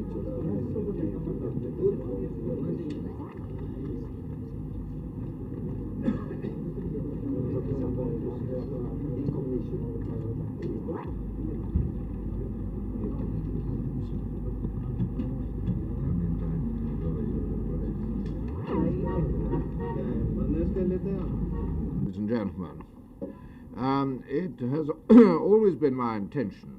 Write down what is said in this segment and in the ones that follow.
Ladies and gentlemen, it has always been my intention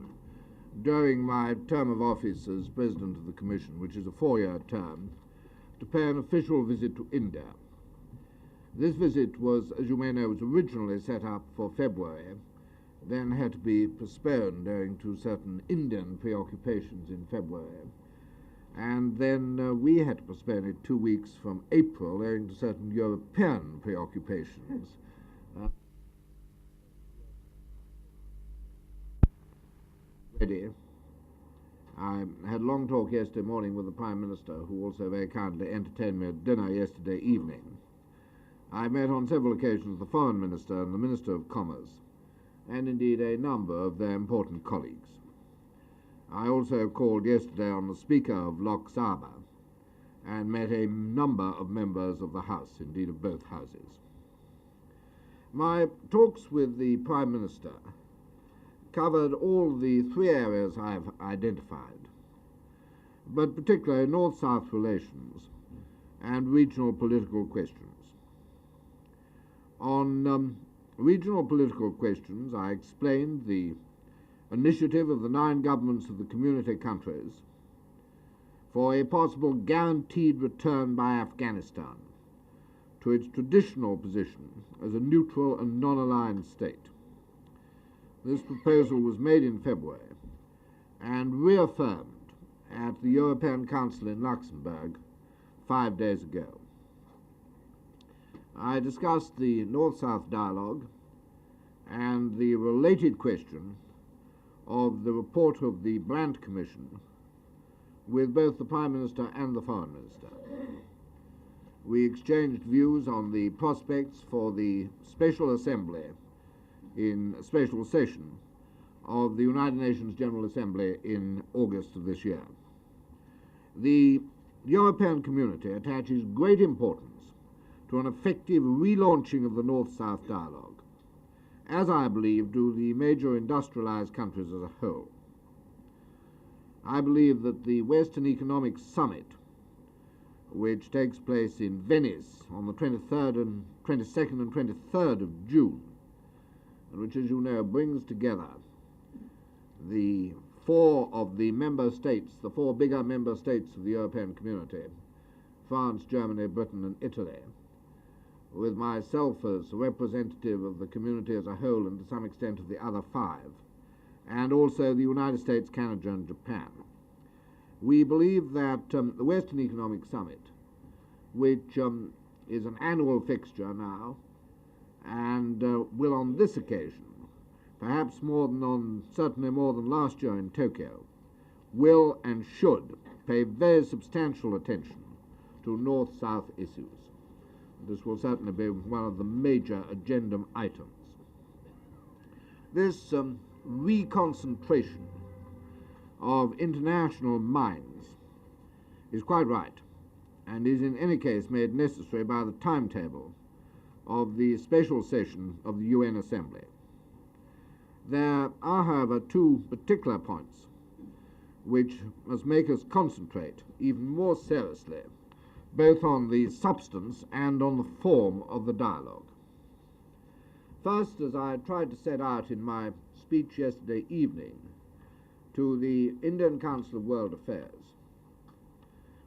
during my term of office as President of the Commission, which is a 4-year term, to pay an official visit to India. This visit was, as you may know, was originally set up for February, then had to be postponed owing to certain Indian preoccupations in February, and then we had to postpone it 2 weeks from April owing to certain European preoccupations. Reddy. I had a long talk yesterday morning with the Prime Minister, who also very kindly entertained me at dinner yesterday evening. I met on several occasions the Foreign Minister and the Minister of Commerce, and indeed a number of their important colleagues. I also called yesterday on the Speaker of Lok Sabha and met a number of members of the House, indeed of both houses. My talks with the Prime Minister covered all the 3 areas I've identified, but particularly North-South relations and regional political questions. On regional political questions, I explained the initiative of the 9 governments of the community countries for a possible guaranteed return by Afghanistan to its traditional position as a neutral and non-aligned state. This proposal was made in February and reaffirmed at the European Council in Luxembourg 5 days ago. I discussed the North-South dialogue and the related question of the report of the Brandt Commission with both the Prime Minister and the Foreign Minister. We exchanged views on the prospects for the Special Assembly in a special session of the United Nations General Assembly in August of this year. The European community attaches great importance to an effective relaunching of the North-South dialogue, as I believe do the major industrialized countries as a whole. I believe that the Western Economic Summit, which takes place in Venice on the 22nd and 23rd of June, and which, as you know, brings together the 4 of the member states, the 4 bigger member states of the European community, France, Germany, Britain, and Italy, with myself as representative of the community as a whole and to some extent of the other 5, and also the United States, Canada, and Japan. We believe that the Western Economic Summit, which is an annual fixture now, and will on this occasion, perhaps certainly more than last year in Tokyo, will and should pay very substantial attention to North-South issues. This will certainly be one of the major agenda items. This reconcentration of international minds is quite right, and is in any case made necessary by the timetable of the special session of the UN Assembly. There are, however, 2 particular points which must make us concentrate even more seriously both on the substance and on the form of the dialogue. First, as I tried to set out in my speech yesterday evening to the Indian Council of World Affairs,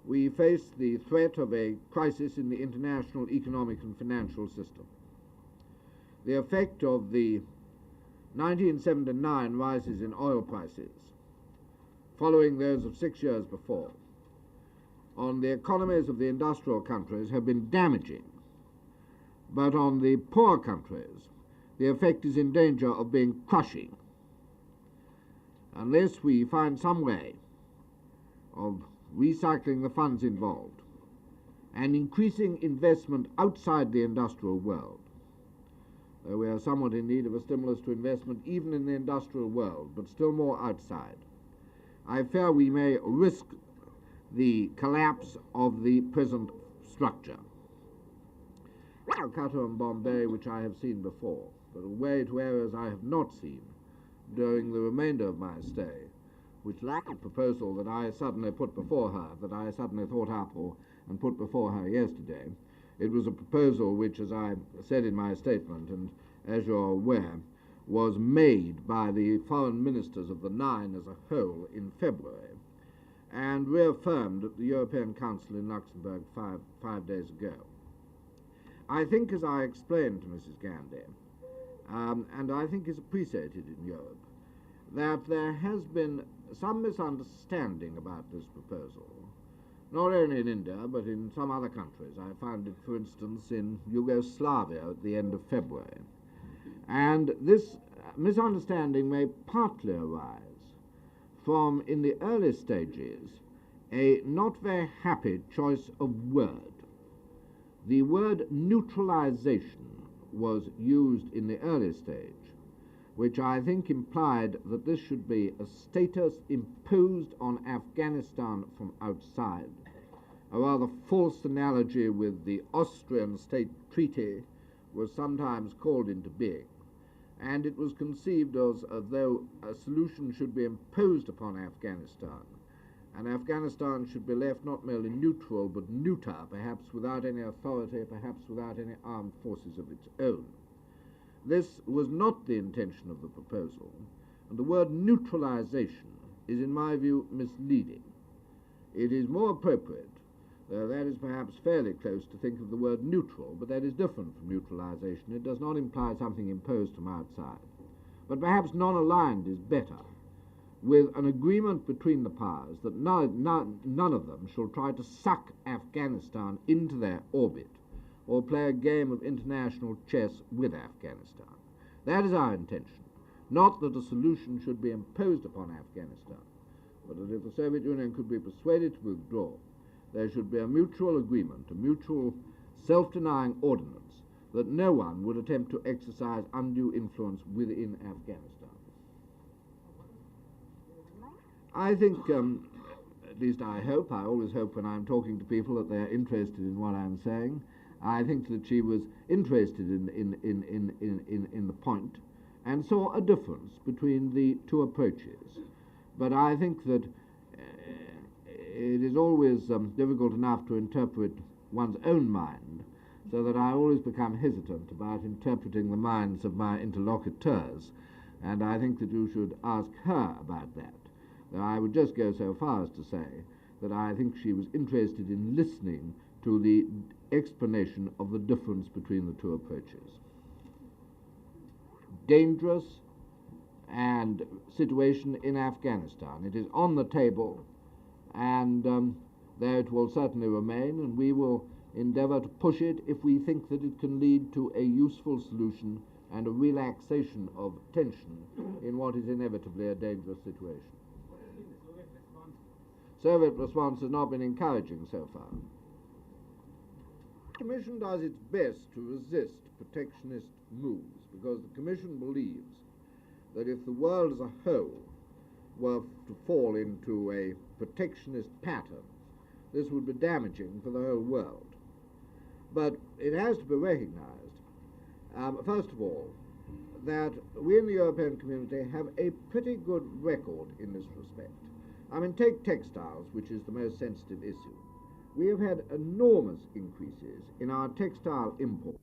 we face the threat of a crisis in the international economic and financial system. The effect of the 1979 rises in oil prices, following those of 6 years before, on the economies of the industrial countries have been damaging, but on the poor countries, the effect is in danger of being crushing, unless we find some way of recycling the funds involved and increasing investment outside the industrial world. Though we are somewhat in need of a stimulus to investment even in the industrial world, but still more outside, I fear we may risk the collapse of the present structure. Calcutta and Bombay, which I have seen before, but away to areas I have not seen during the remainder of my stay, which lacked a proposal that I suddenly put before her, that I suddenly thought up and put before her yesterday. It was a proposal which, as I said in my statement, and as you're aware, was made by the foreign ministers of the Nine as a whole in February, and reaffirmed at the European Council in Luxembourg five days ago. I think, as I explained to Mrs. Ghandi, and I think is appreciated in Europe, that there has been some misunderstanding about this proposal, not only in India, but in some other countries. I found it, for instance, in Yugoslavia at the end of February. And this misunderstanding may partly arise from, in the early stages, a not very happy choice of word. The word neutralisation was used in the early stage, which I think implied that this should be a status imposed on Afghanistan from outside, a rather false analogy with the Austrian state treaty was sometimes called into being, and it was conceived as though a solution should be imposed upon Afghanistan, and Afghanistan should be left not merely neutral but neuter, perhaps without any authority, perhaps without any armed forces of its own. This was not the intention of the proposal, and the word neutralisation is, in my view, misleading. It is more appropriate, though that is perhaps fairly close, to think of the word neutral, but that is different from neutralisation. It does not imply something imposed from outside. But perhaps non-aligned is better, with an agreement between the powers that none of them shall try to suck Afghanistan into their orbit, or play a game of international chess with Afghanistan. That is our intention, not that a solution should be imposed upon Afghanistan, but that if the Soviet Union could be persuaded to withdraw, there should be a mutual agreement, a mutual self-denying ordinance, that no one would attempt to exercise undue influence within Afghanistan. I think, at least I hope, I always hope when I'm talking to people that they're interested in what I'm saying. I think that she was interested in the point and saw a difference between the two approaches. But I think that it is always difficult enough to interpret one's own mind, so that I always become hesitant about interpreting the minds of my interlocutors, and I think that you should ask her about that. Though I would just go so far as to say that I think she was interested in listening to the explanation of the difference between the two approaches. Dangerous and situation in Afghanistan. It is on the table, and there it will certainly remain, and we will endeavour to push it if we think that it can lead to a useful solution and a relaxation of tension in what is inevitably a dangerous situation. Soviet response has not been encouraging so far. The Commission does its best to resist protectionist moves, because the Commission believes that if the world as a whole were to fall into a protectionist pattern, this would be damaging for the whole world. But it has to be recognized, first of all, that we in the European community have a pretty good record in this respect. I mean, take textiles, which is the most sensitive issue. We have had enormous increases in our textile imports.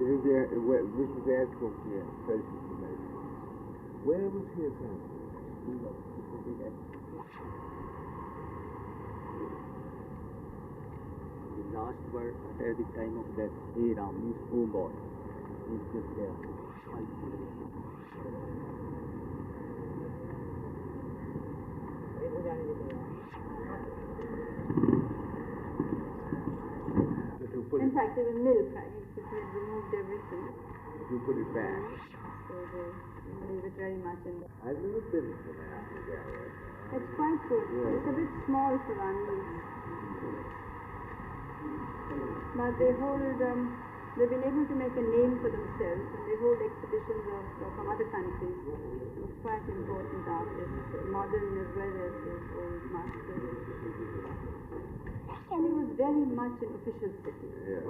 This is the actual place of the nation. Where was he assassinated? The last word at the time of death, Hey Ram, means oh God, is just there. In fact, there were milk, because he had removed everything. You put it back. So they leave it very much in there. I've never been to the National Gallery. It's quite good. Yeah. It's a bit small for our needs. But they hold, they've been able to make a name for themselves, and they hold exhibitions from other countries. It's quite important artists, modern as well as his old masters. And he was very much an official city. Yeah.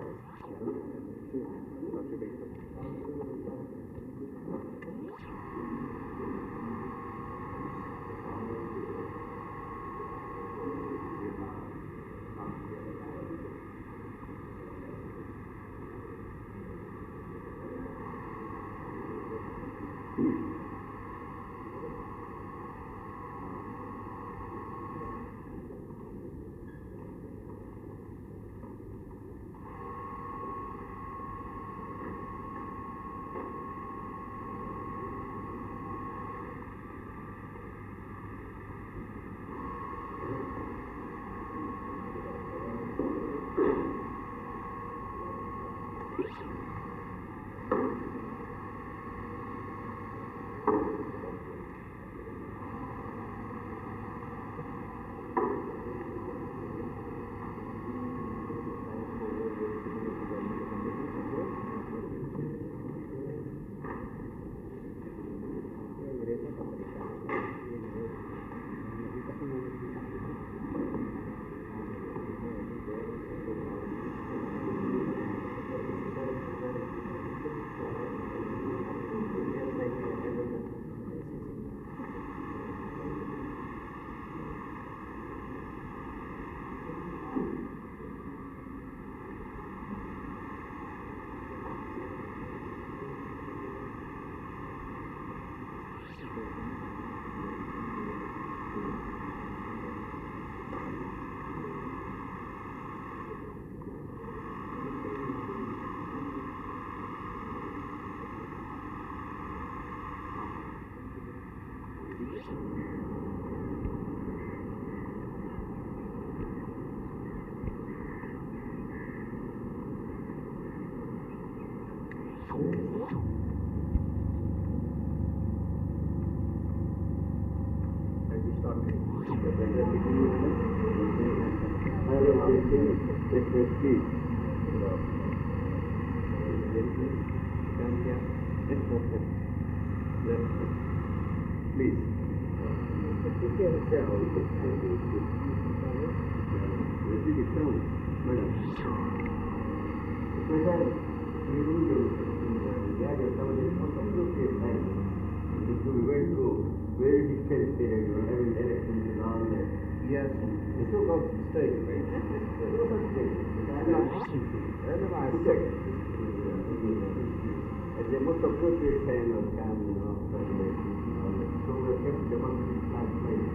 Yes, the so-called state rate. At the most appropriate time of time, so we have kept democratic flag place.